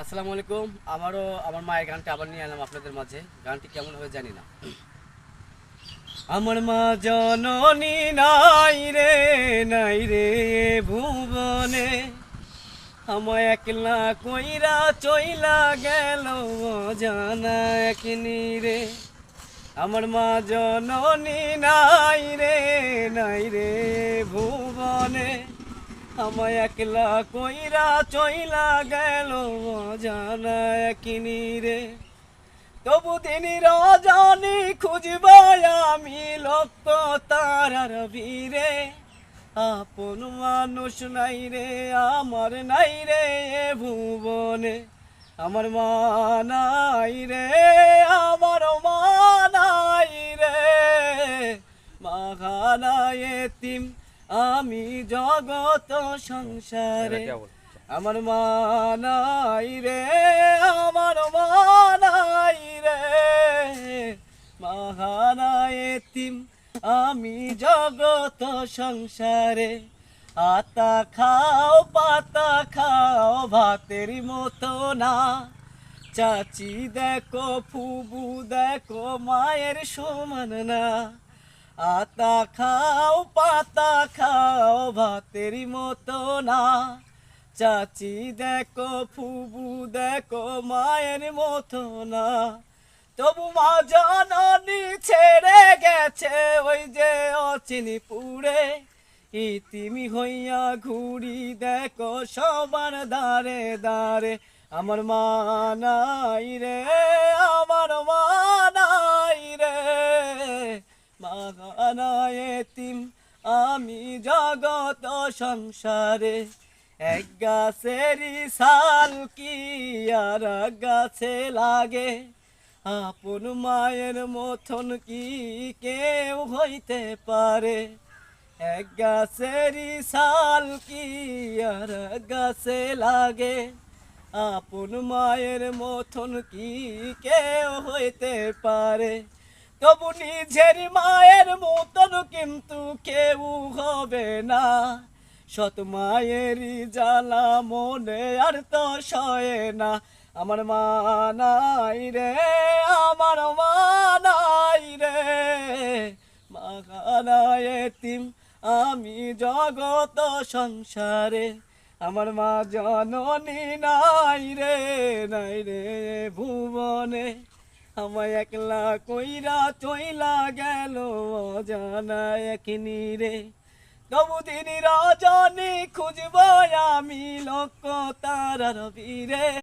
আসসালামু আলাইকুম। আমারও আমার মায়ের গানটা আবার নিয়ে এলাম আপনাদের মাঝে। গানটি কেমন হবে জানি না। আমার মা জননী নাই রে ভুবনে, আমায় একলা কইরা চইলা গেল জানা একনি রে। আমার মা জননী নাই রে ভুবনে, আমায় একলা কইরা চইলা গেল জানা একনি রে। তবু দিন রজনী খুঁজব আমি লক্ষ তারার ভিড়ে, আপন মানুষ নাই রে আমার নাই রে ভুবনে। আমার মা নাই রে, আমার মা নাই রে, মাখানায় এতিম আমি জগত সংসারে। আমার মা নাই রে, আমার মা নাই রে, মাখানায় এতিম আমি জগত সংসারে। আতা খাও পাতা খাও ভাতের মতো না, চাচি দেখো ফুবু দেখো মায়ের সমান না। আতা খাও পাতা খাও ভাতের মতো না, চাচি দেখো ফুবু দেখো মায়ের মতো না। তবু মা জননী ছেড়ে গেছে ওই যে অচিনি পুরে, ইতিমি হইয়া ঘুরি দেখো সবার দারে দারে। আমার মা নাই রে, আমার মা নাই রে, মাখানায় এতিম আমি জগত সংসারে। এক গাছেরই শাল কি আর এক গাছে লাগে, আপন মায়ের মতন কি কেউ হইতে পারে। এক গাছেরই শাল কি আর এক গাছে লাগে, আপন মায়ের মতন কি কেউ হইতে পারে। তবু নিজের মায়ের মতন কিন্তু কেউ হবে না, সৎ মায়েরই জ্বালা মনে আর তো সয়ে না। আমার মা নাই রে, আমার মা নাই রে, মাখানায় এতিম আমি জগত সংসারে। আমার মা জননী নাই রে ভুবনে, আমায় একলা কইরা চইলা গেল জানা একনি রে। তবু দিন রজনী খুঁজব আমি লক্ষ তারার ভিড়ে।